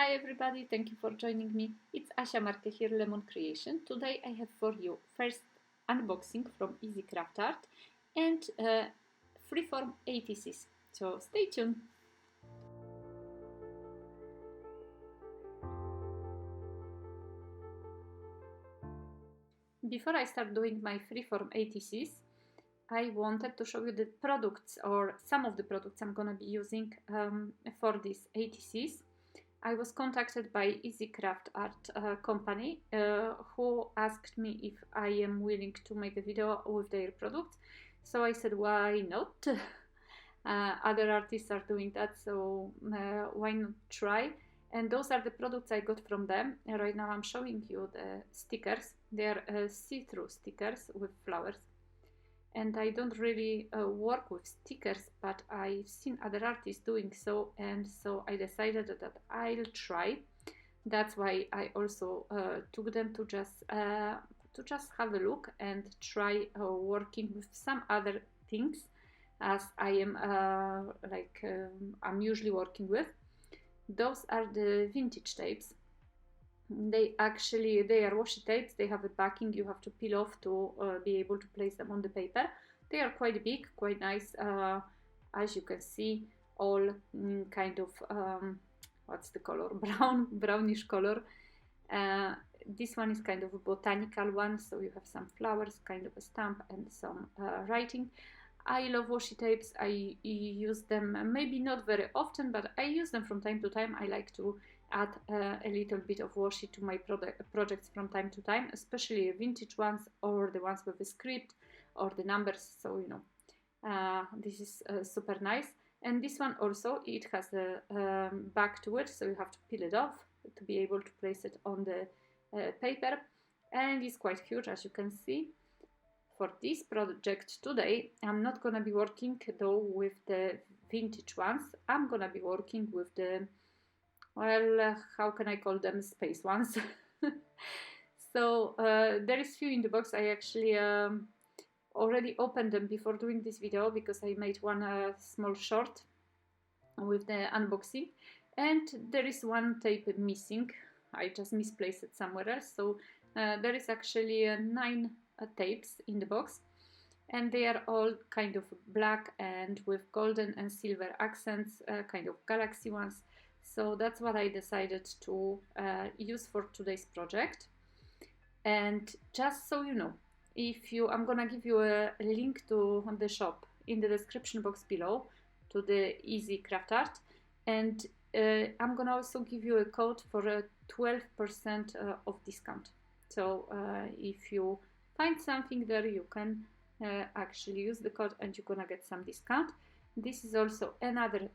Hi everybody, thank you for joining me. It's Asia Marquet here, Lemon Creation. Today I have for you first unboxing from Easy Craft Art and freeform ATCs. So stay tuned. Before I start doing my freeform ATCs, I wanted to show you the products or some of the products I'm gonna be using for these ATCs. I was contacted by Easy Craft Art company who asked me if I am willing to make a video with their products. So I said, why not? Other artists are doing that, so why not try? And those are the products I got from them. And right now I'm showing you the stickers. They are see-through stickers with flowers. And I don't really work with stickers, but I've seen other artists doing so, and so I decided that I'll try. That's why I also took them to just have a look and try working with some other things, as I am I'm usually working with. Those are the vintage tapes. They are washi tapes. They have a backing you have to peel off to be able to place them on the paper. They are quite big, quite nice, as you can see, all kind of what's the color, brownish color. This one is kind of a botanical one, so you have some flowers, kind of a stamp, and some writing. I love washi tapes. I use them maybe not very often, but I use them from time to time. I like to add a little bit of washi to my projects from time to time, especially vintage ones or the ones with the script or the numbers. So you know, this is super nice. And this one also, it has a back to it, so you have to peel it off to be able to place it on the paper. And it's quite huge, as you can see. For this project today, I'm not gonna be working though with the vintage ones. I'm gonna be working with the, well, how can I call them, space ones. So there is few in the box. I actually already opened them before doing this video because I made one small short with the unboxing, and there is one tape missing. I just misplaced it somewhere else. So there is actually 9 tapes in the box, and they are all kind of black and with golden and silver accents, kind of galaxy ones. So that's what I decided to use for today's project. And just so you know, I'm gonna give you a link to the shop in the description box below, to the Easy Craft Art, and I'm gonna also give you a code for a 12% of discount. So if you find something there, you can actually use the code and you're gonna get some discount. This is also another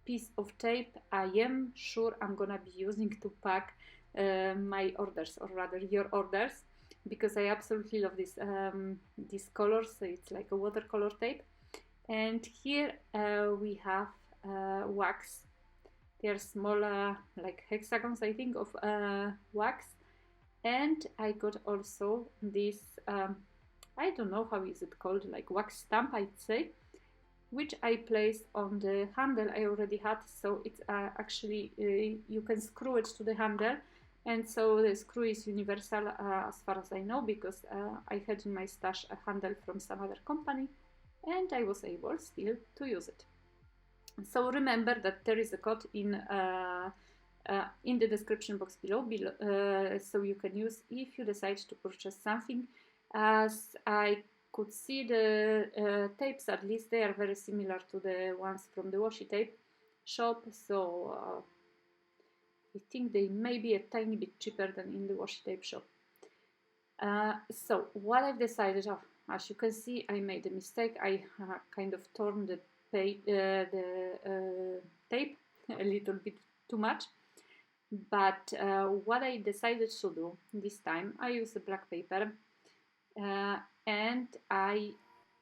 piece of tape I am sure I'm gonna be using to pack my orders, or rather your orders, because I absolutely love this color. So it's like a watercolor tape. And here we have wax. They are small, like hexagons, I think, of wax. And I got also this, I don't know how is it called, like wax stamp, I'd say, which I placed on the handle I already had. So it's actually, you can screw it to the handle. And so the screw is universal as far as I know, because I had in my stash a handle from some other company, and I was able still to use it. So remember that there is a code in the description box below, so you can use if you decide to purchase something. As I could see, the tapes, at least they are very similar to the ones from the washi tape shop, so I think they may be a tiny bit cheaper than in the washi tape shop. So what I've decided, as you can see, I made a mistake. I kind of torn the tape a little bit too much. But what I decided to do this time, I used a black paper, and I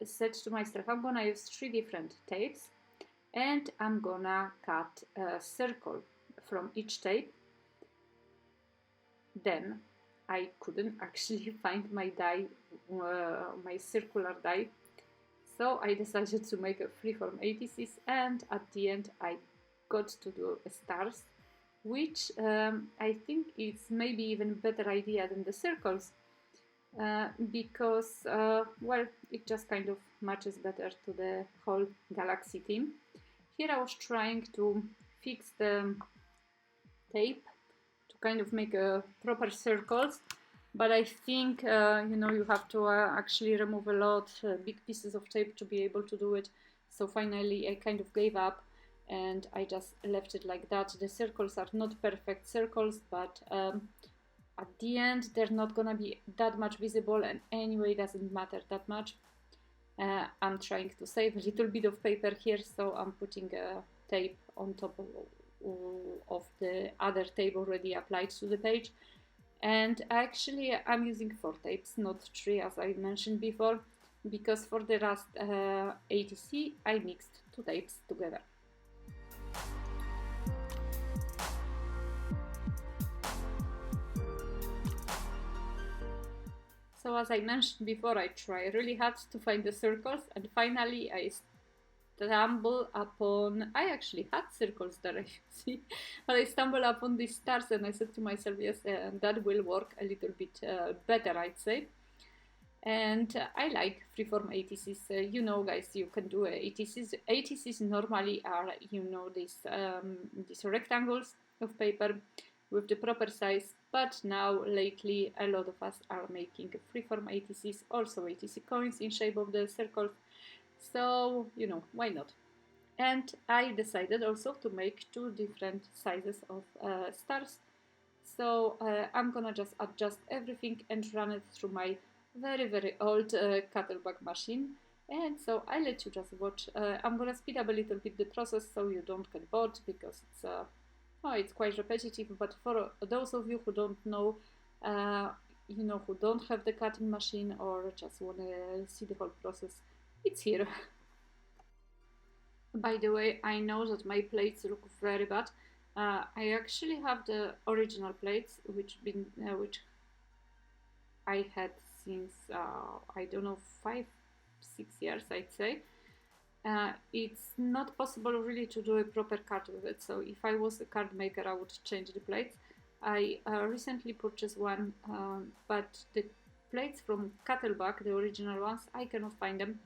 said to myself, I'm gonna use 3 different tapes, and I'm gonna cut a circle from each tape. Then I couldn't actually find my die, my circular die, so I decided to make a freeform ATCs, and at the end I got to do stars. which I think is maybe even better idea than the circles, because well, it just kind of matches better to the whole galaxy theme. Here I was trying to fix the tape to kind of make a proper circles, but I think you know, you have to actually remove a lot big pieces of tape to be able to do it. So finally I kind of gave up and I just left it like that. The circles are not perfect circles, but at the end they're not gonna be that much visible, and anyway it doesn't matter that much. I'm trying to save a little bit of paper here, so I'm putting a tape on top of the other tape already applied to the page. And actually I'm using 4 tapes, not 3 as I mentioned before, because for the last ATC I mixed 2 tapes together. So as I mentioned before, I try really hard to find the circles, and finally I stumble upon, I actually had circles there, you see, but I stumbled upon these stars and I said to myself, yes, that will work a little bit better, I'd say. And I like freeform ATCs. You know, guys, you can do ATCs. ATCs normally are, you know, these rectangles of paper with the proper size, but now lately a lot of us are making freeform ATCs, also ATC coins in shape of the circle. So, you know, why not? And I decided also to make 2 different sizes of stars. So I'm gonna just adjust everything and run it through my very old cuttlebag machine. And so I let you just watch. I'm gonna speed up a little bit the process so you don't get bored, because it's quite repetitive. But for those of you who don't know, you know, who don't have the cutting machine or just want to see the whole process, it's here. By the way, I know that my plates look very bad. I actually have the original plates, which I had since I don't know, 5-6 years, I'd say. It's not possible really to do a proper card with it, so if I was a card maker I would change the plates. I recently purchased one, but the plates from Cuttlebag, the original ones, I cannot find them,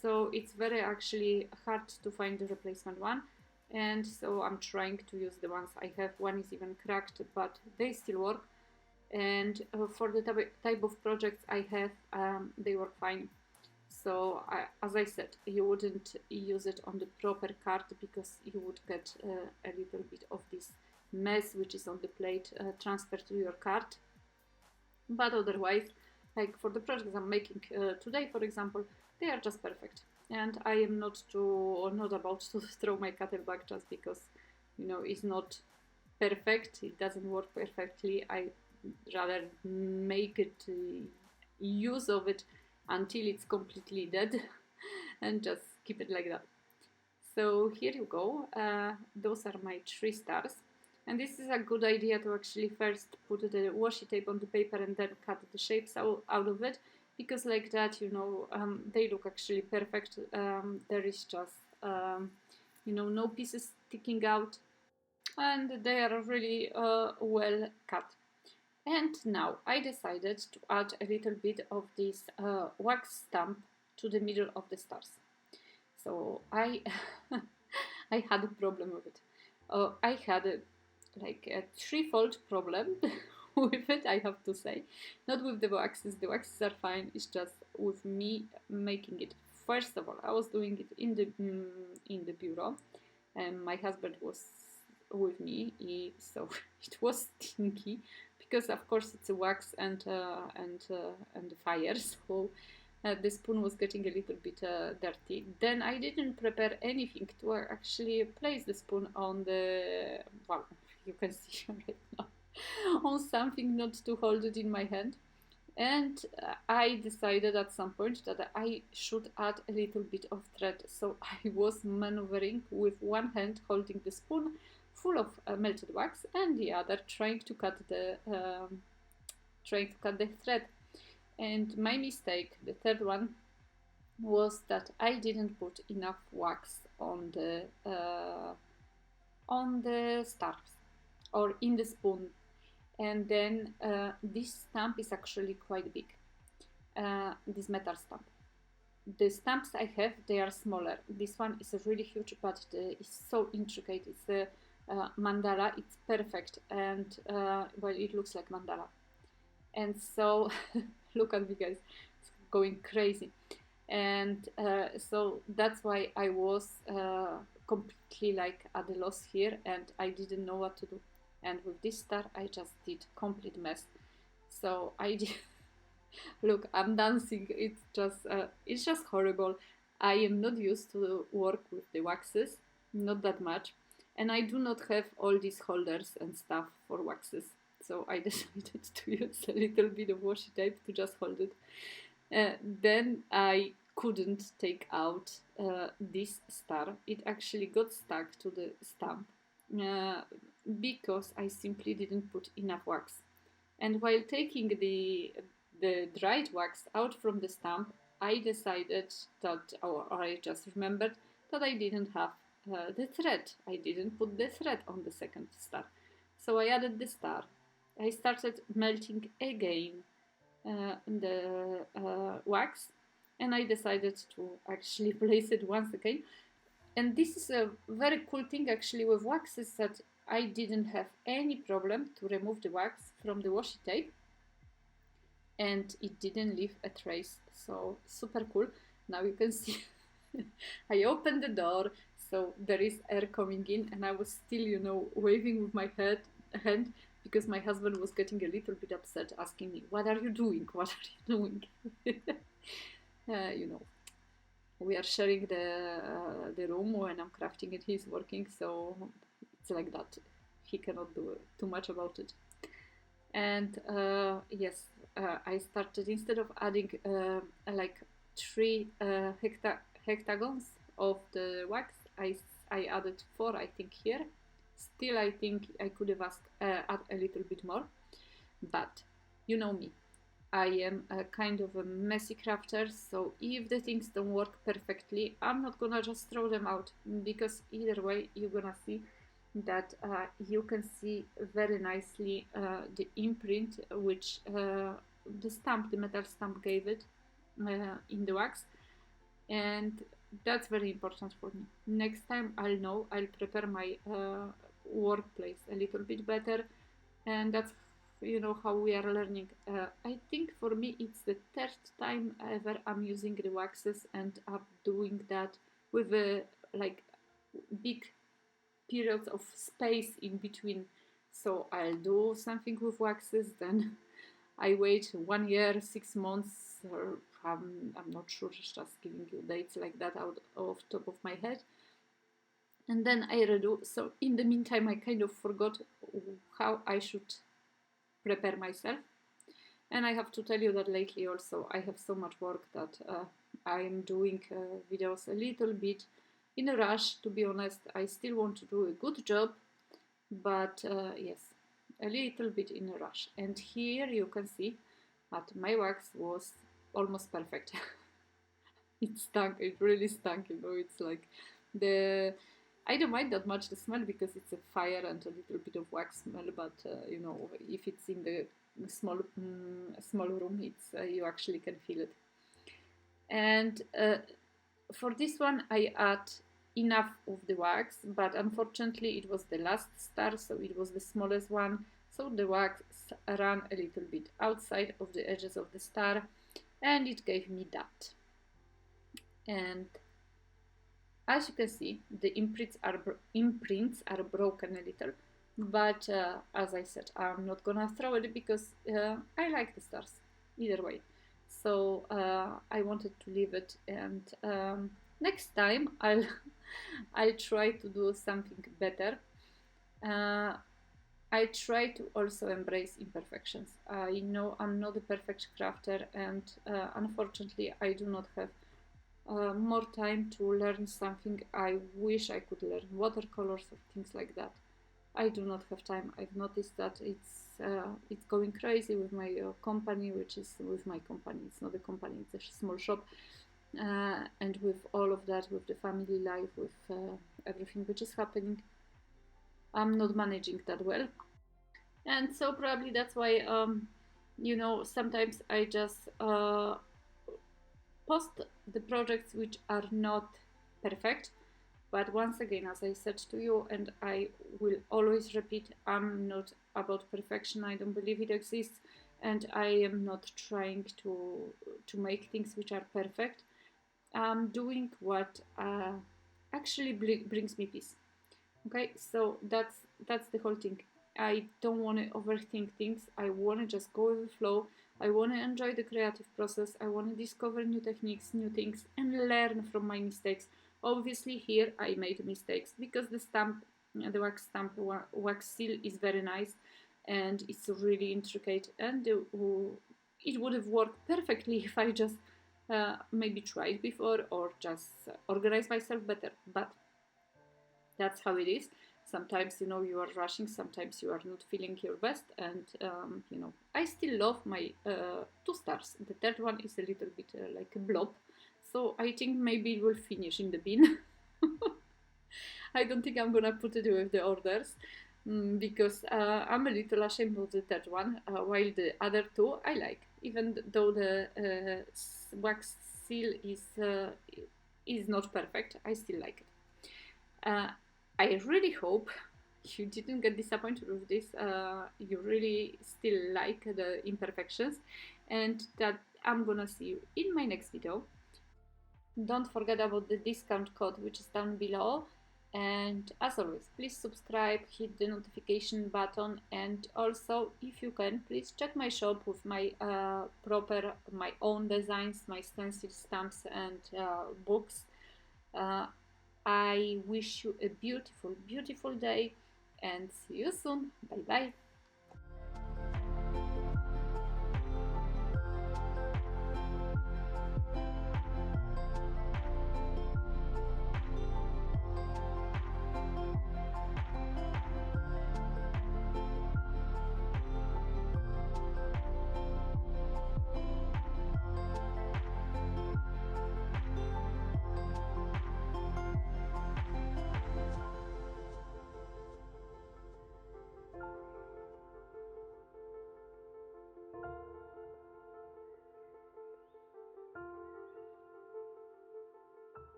so it's very actually hard to find the replacement one, and so I'm trying to use the ones I have. One is even cracked, but they still work, and for the type of projects I have, they work fine. So as I said, you wouldn't use it on the proper card because you would get a little bit of this mess which is on the plate transferred to your card. But otherwise, like for the projects I'm making today, for example, they are just perfect. And I am not about to throw my Cuttlebag just because, you know, it's not perfect. It doesn't work perfectly. I rather make it use of it until it's completely dead and just keep it like that. So here you go. Those are my 3 stars, and this is a good idea to actually first put the washi tape on the paper and then cut the shapes out of it, because like that, you know, they look actually perfect. There is just you know, no pieces sticking out, and they are really well cut. And now I decided to add a little bit of this wax stamp to the middle of the stars. So I I had a problem with it. I had a threefold problem with it, I have to say. Not with the waxes are fine, it's just with me making it. First of all, I was doing it in the bureau, and my husband was with me, so it was stinky, because of course it's a wax and the fire, so the spoon was getting a little bit dirty. Then I didn't prepare anything to actually place the spoon on the, well, you can see right now, on something, not to hold it in my hand. And I decided at some point that I should add a little bit of thread. So I was maneuvering with one hand holding the spoon full of melted wax, and the other trying to cut the thread. And my mistake, the third one, was that I didn't put enough wax on the stars. or in the spoon. And then this stamp is actually quite big, this metal stamp. The stamps I have, they are smaller. This one is really huge, but it's so intricate. It's a mandala. It's perfect, and well, it looks like mandala. And so, look at me, guys, it's going crazy. And so that's why I was completely like at a loss here, and I didn't know what to do. And with this star, I just did complete mess. So I did. Look, I'm dancing. It's just horrible. I am not used to work with the waxes, not that much, and I do not have all these holders and stuff for waxes. So I decided to use a little bit of washi tape to just hold it. Then I couldn't take out this star. It actually got stuck to the stamp because I simply didn't put enough wax. And while taking the dried wax out from the stamp, I decided that, or I just remembered that I didn't have the thread. I didn't put the thread on the second star. So I added the star. I started melting again the wax, and I decided to actually place it once again. And this is a very cool thing actually with waxes, that I didn't have any problem to remove the wax from the washi tape, and it didn't leave a trace. So super cool. Now you can see I opened the door, so there is air coming in, and I was still, you know, waving with my hand, because my husband was getting a little bit upset, asking me, what are you doing? What are you doing? You know, we are sharing the room when I'm crafting and he's working, so it's like that. He cannot do too much about it. And yes, I started, instead of adding like 3 hectagons of the wax, I added 4, I think, here. Still, I think I could have add a little bit more, but you know me, I am a kind of a messy crafter, so if the things don't work perfectly, I'm not gonna just throw them out, because either way you're gonna see that you can see very nicely the imprint which the metal stamp gave it in the wax, and that's very important for me. Next time I'll prepare my workplace a little bit better, and that's, you know, how we are learning. I think for me it's the 3rd time ever I'm using the waxes, and I'm doing that with like big periods of space in between. So I'll do something with waxes, then I wait 1 year, 6 months, or I'm not sure, just giving you dates like that out of top of my head, and then I redo. So in the meantime, I kind of forgot how I should prepare myself. And I have to tell you that lately also I have so much work that I am doing videos a little bit in a rush, to be honest. I still want to do a good job, but yes, a little bit in a rush. And here you can see that my wax was almost perfect. It stunk, it really stunk, you know. It's like I don't mind that much the smell, because it's a fire and a little bit of wax smell, but you know, if it's in the small room, it's you actually can feel it. And for this one I add enough of the wax, but unfortunately it was the last star, so it was the smallest one, so the wax ran a little bit outside of the edges of the star, and it gave me that. And as you can see, the imprints are broken a little, but as I said, I'm not gonna throw it, because I like the stars either way. So I wanted to leave it, and next time I'll try to do something better. I try to also embrace imperfections. I know I'm not a perfect crafter, and unfortunately I do not have more time to learn something I wish I could learn, watercolors or things like that. I do not have time. I've noticed that it's going crazy with my company, which is with my company. It's not a company, it's a small shop, and with all of that, with the family life, with everything which is happening, I'm not managing that well. And so probably that's why, you know, sometimes I just post the projects which are not perfect. But once again, as I said to you, and I will always repeat, I'm not about perfection. I don't believe it exists, and I am not trying to make things which are perfect. I'm doing what actually brings me peace. Okay, so that's the whole thing. I don't want to overthink things. I want to just go with the flow. I want to enjoy the creative process. I want to discover new techniques, new things, and learn from my mistakes. Obviously, here I made mistakes because the stamp, the wax stamp, wax seal is very nice, and it's really intricate, and it would have worked perfectly if I just maybe tried before or just organized myself better. But that's how it is. Sometimes, you know, you are rushing, sometimes you are not feeling your best, and you know, I still love my 2 stars. The third one is a little bit like a blob, so I think maybe it will finish in the bin. I don't think I'm gonna put it with the orders, because I'm a little ashamed of the third one, while the other two I like, even though the wax seal is not perfect. I still like it. I really hope you didn't get disappointed with this. You really still like the imperfections, and that I'm gonna see you in my next video. Don't forget about the discount code, which is down below. And as always, please subscribe, hit the notification button, and also, if you can, please check my shop with my my own designs, my stencil stamps, and books. Uh, I wish you a beautiful, beautiful day, and see you soon. Bye bye.